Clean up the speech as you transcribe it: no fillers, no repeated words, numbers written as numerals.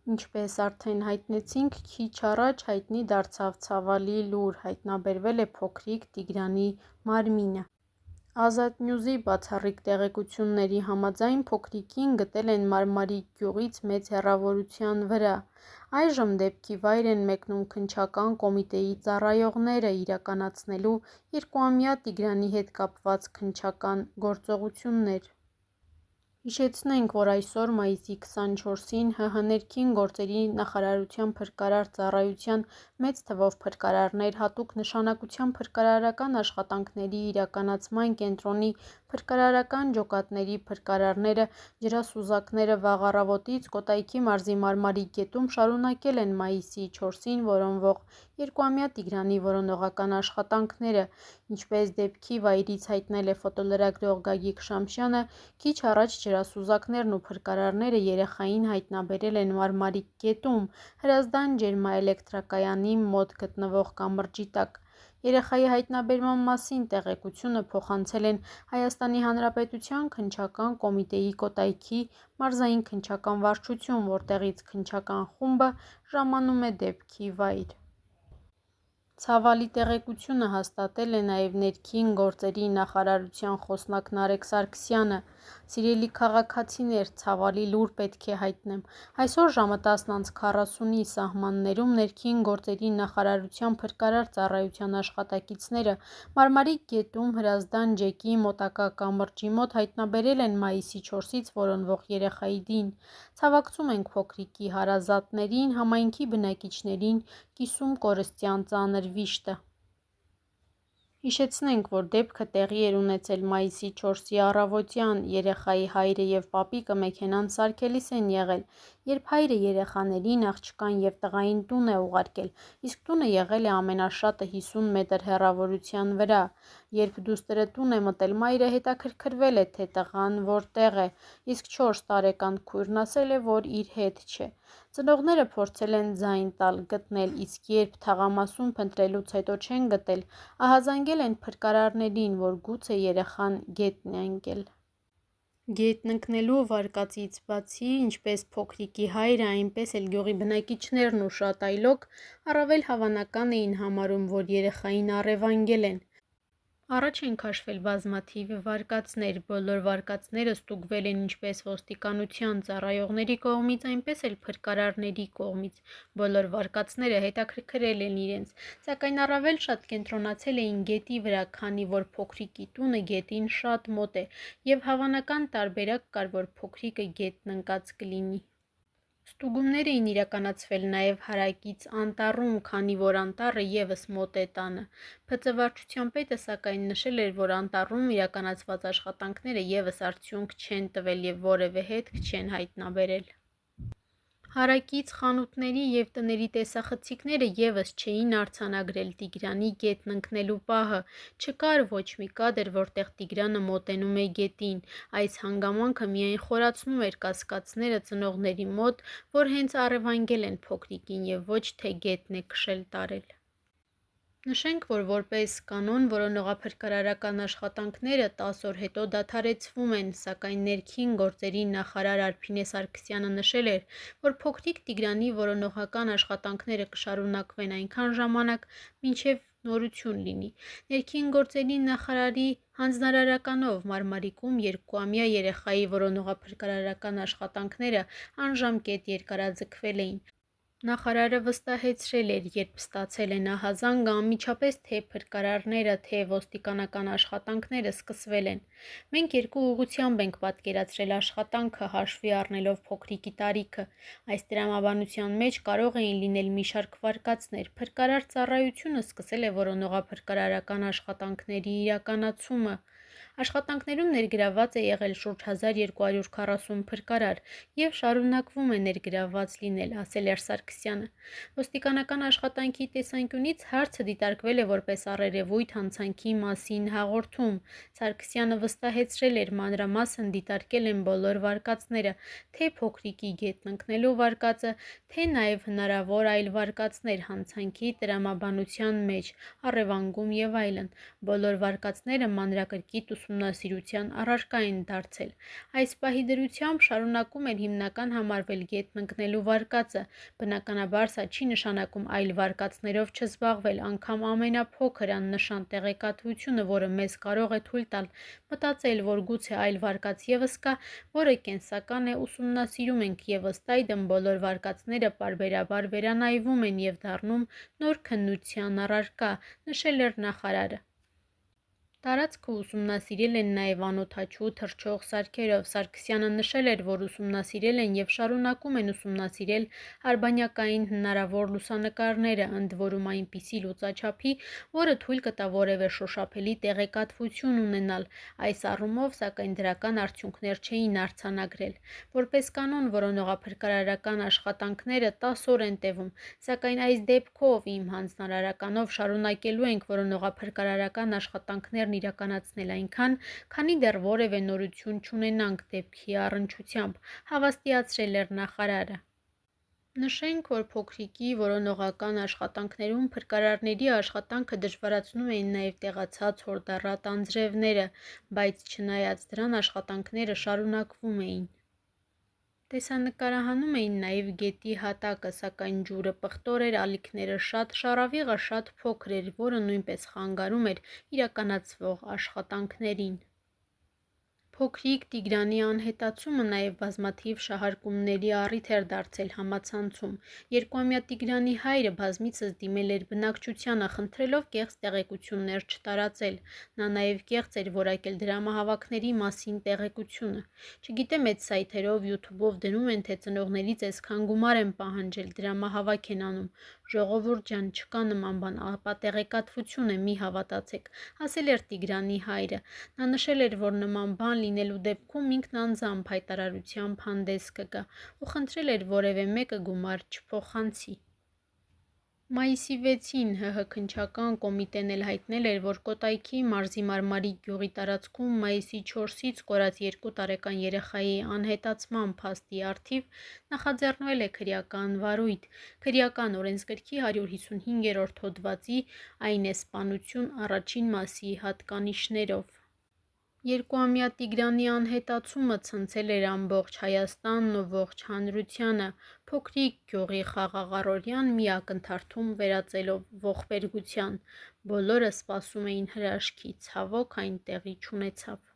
Ինչպես արդեն հայտնեցինք, քիչ առաջ հայտնի դարձավ ցավալի լուր, հայտնաբերվել է փոքրիկ Տիգրանի մարմինը։ Ազատ նյուզի բացառիկ տեղեկությունների համաձայն փոքրիկին գտել են Մարմարիկ գյուղից մեծ հեռավորության վրա։ Այժմ դեպքի վայր են մեկնում քննչական կոմիտեի ծառայողները իրականացնելու 2-ամյա Տիգրանի հետ կապված քննչական գործողություններ։ Հիշեցնենք, որ այսօր մայիսի 24-ին ՀՀ ներքին գործերի նախարարության փրկարար ծառայության մեծ թվով փրկարարներ, հատուկ նշանակության փրկարարական աշխատանքների իրականացման կենտրոնի փրկարարական ջոկատների փրկարարները, ջրասուզակները վաղ առավոտից Կոտայքի մարզի Մարմարիկ գետում շարունակել են մայիսի 4-ին որոնվող 2-ամյա Տիգրանի որոնողական աշխատանքները, ինչպես դեպքի վայրից հայտնել է ֆոտոլրագրող Գագիկ Շամշյանը, քիչ առաջ ջրասուզակներն ու փրկարարները երեխային հայտնաբերել են Մարմարիկ գետում, Հրազդան ջերմաէլեկտրակայանի մոտ գտնվող կամրջի տակ։ Երեխայի հայտնաբերման մասին տեղեկությունը փոխանցել են Հայաստանի Հանրապետության քննչական կոմիտեի Կոտայքի մարզային քննչական վարչություն, որտեղից քննչական խումբը ժամանում է դեպքի վայր։ Ցավալի տեղեկությունը հաստատել է նաև ներքին գործերի նախարարության խոսնակ Նարեկ Սարգսյանը։ Սիրելի քաղաքացիներ, ցավալի լուր պետք է հայտնեմ։ Այսօր ժամը 10:40-ի սահմաններում ներքին գործերի նախարարության փրկարար ծառայության աշխատակիցները Մարմարիկ գետում Հրազդան ջեկի մոտակա կամրջի մոտ հայտնաբերել են մայիսի 4-ից որոնվող երեխայի դին։ Ցավակցում ենք փոքրիկի հարազատներին, համայնքի բնակիչներին, կիսում կորստյան ծանր վիշտը։ Հիշեցնենք, որ դեպքը տեղի էր ունեցել մայիսի 4-ի առավոտյան։ Երեխայի հայրը և պապիկը մեքենան սարքելիս են եղել, երբ հայրը երեխաներին, աղջկան և տղային տուն է ուղարկել, իսկ տունը եղել է ամենաշատը 50 մետր հեռավորության վրա։ Երբ դուստրը տուն է մտել, մայրը հետաքրքրվել է, թե տղան որտեղ է, իսկ 4 տարեկան քույրն ասել է, որ իր հետ չէ։ Ծնողները փորձել են ձայն տալ, գտնել, իսկ երբ թաղամասում փնտրելուց հետո չեն գտել, ահազանգել են փրկարարներին, որ գուցե երեխան գետն է ընկել։ Գետն ընկնելու վարկածից բացի, ինչպես փոքրիկի հայրը, այնպես էլ գյուղի բնակիչներն ու շատ այլոք առավել հավանական էին համարում, որ երեխային առևանգել են։ Առաջ են քաշվել բազմաթիվ վարկածներ, բոլոր վարկածները ստուգվել են ինչպես ոստիկանության ծառայողների կողմից, այնպես էլ փրկարարների կողմից։ Բոլոր վարկածները հետաքրքրել են իրենց, սակայն առավել շատ կենտրոնացել էին գետի վրա, քանի որ փոքրիկի տունը գետին շատ մոտ է, և հավանական տարբերակ կար, որ փոքրիկը գետն ընկած կլինի։ Ստուգումներ էին իրականացվել նաև հարակից անտառում, քանի որ անտառը ևս մոտ է տանը։ ՓԾ վարչության պետը սակայն նշել էր, որ անտառում իրականացված աշխատանքները ևս արդյունք չեն տվել և որևէ հետք չեն հայտնաբերել։ Հարակից խանութների և տների տեսախցիկները ևս չէին արձանագրել Տիգրանի գետն ընկնելու պահը։ Չկար ոչ մի կադր, որտեղ Տիգրանը մոտենում է գետին։ Այս հանգամանքը միայն խորացնում էր կասկածները ծնողների մոտ, որ հենց առևանգել են փոքրիկին և ոչ թե գետն է քշել տարել։ Նշենք, որ որպես կանոն որոնողափրկարարական աշխատանքները 10 օր հետո դադարեցվում են, սակայն ներքին գործերի նախարար Արփինե Սարգսյանը նշել էր, որ փոքրիկ Տիգրանի որոնողական աշխատանքները կշարունակվեն այնքան ժամանակ, մինչև նորություն լինի։ Ներքին գործերի նախարարի հանձնարարականով Մարմարիկում 2-ամյա երեխայի որոնողափրկարարական աշխատանքները անժամկետ երկարաձգվել էին։ Նախարարը վստահեցրել էր, երբ ստացել են ահազանգը, անմիջապես թե փրկարարները, թե ոստիկանական աշխատանքները սկսվել են։ Մենք երկու ուղղությամբ ենք պատկերացրել աշխատանքը, հաշվի առնելով փոքրիկի տարիքը։ Այս տրամաբանության մեջ կարող էին լինել մի շարք վարկածներ։ Փրկարար ծառայությունը սկսել է որոնողափրկարարական աշխատանքների իրականացումը։ Աշխատանքներում ներգրավված է եղել շուրջ 1240 փրկարար և շարունակվում է ներգրավված լինել, ասել էր Սարգսյանը։ Ոստիկանական աշխատանքի տեսանկյունից հարցը դիտարկվել է որպես առերևույթ հանցանքի մասին հաղորդում։ Սարգսյանը վստահեցրել էր, մանրամասն դիտարկել են բոլոր վարկածները, թե փոքրիկի գետն ընկնելու վարկածը, թե նաև հնարավոր այլ վարկածներ հանցանքի տրամաբանության մեջ, առևանգում և այլն։ Բոլոր վարկածները մանրակրկիտ ու ուսումնասիրության առարկա են դարձել։ Այս պահի դրությամբ շարունակում էր հիմնական համարվել գետն ընկնելու վարկածը, բնականաբար սա չի նշանակում այլ վարկածներով չզբաղվել, անգամ ամենափոքր աննշան տեղեկատվությունը, որը մեզ կարող է թույլ տալ մտածել, որ գուցե այլ վարկած ևս կա, որը կենսական է, ուսումնասիրում ենք և ըստ այդմ բոլոր վարկածները պարբերաբար վերանայվում են և դառնում նոր քննության առարկա, նշել էր նախարարը։ Տարածքը ուսումնասիրել են նաև անօդաչու թռչող սարքերով։ Սարգսյանը նշել էր, որ ուսումնասիրել են և շարունակում են ուսումնասիրել արբանյակային հնարավոր լուսանկարները, ընդ որում այնպիսի լուծաչափի, որը թույլ կտա որևէ շոշափելի տեղեկատվություն ունենալ։ Այս առումով, սակայն, դրական արդյունքներ չէին արձանագրել։ Որպես կանոն, որոնողափրկարարական աշխատանքները 10 օր են տևում, սակայն այս դեպքով իմ հանձնարարականով շարունակելու ենք որոնողափրկարարական աշխատանքներն իրականացնել այնքան, քանի դեռ որևէ նորություն չունենանք դեպքի առնչությամբ, հավաստիացրել էր նախարարը։ Նշենք, որ փոքրիկի որոնողական աշխատանքներում փրկարարների աշխատանքը դժվարացնում էին նաև տեղացած հորդառատ անձրևները, բայց չնայած դրան աշխատանքները շարունակվում էին։ Տեսանկարահանում էին նաև գետի հատակը, սակայն ջուրը պղտոր էր, ալիքները շատ, շառավիղը շատ փոքր էր, որը նույնպես խանգարում էր իրականացվող աշխատանքներին։ Փոքրիկ Տիգրանի անհետացումը նաև բազմաթիվ շահարկումների առիթ էր դարձել համացանցում։ Երկուամյա Տիգրանի հայրը բազմիցս դիմել էր բնակչությանը, խնդրելով կեղծ տեղեկություններ չտարածել։ Նա նաև կեղծ էր որակել դրամահավաքների մասին տեղեկությունը։ Չգիտեմ էդ սայթերով, յութուբով դնում են, թե ծնողներից այսքան գումար են պահանջել, դրամահավաք են անում։ Ժողովուրդ ջան, չկա նման բան, ապա տեղեկատվություն է, մի հավատացեք, ասել էր Տիգրանի հայրը։ Նա նշել էր, որ նման բան լինելու դեպքում ինքն անձամբ հայտարարությամբ հանդես կգա ու խնդրել էր որևէ մեկը գումար չփոխանցի։ Մայիսի 6-ին ՀՀ քննչական կոմիտեն էլ հայտնել էր, որ Կոտայքի մարզի Մարմարիկ գյուղի տարածքում մայիսի 4-ից կորած 2 տարեկան երեխայի անհետացման փաստի առթիվ նախաձեռնվել է քրեական վարույթ։ Քրեական օրենսգրքի 155-րդ հոդվածի, այն է սպանություն առաջին մասի հատկանիշներով։ Երկուամյա Տիգրանի անհետացումը ցնցել էր ամբողջ Հայաստանն ու ողջ հանրությանը։ Փոքրիկ գյուղի խաղաղ առօրյան մի ակնթարթում վերածելով ողբերգության։ Բոլորը սպասում էին հրաշքի, ցավոք այն տեղի չունեցավ։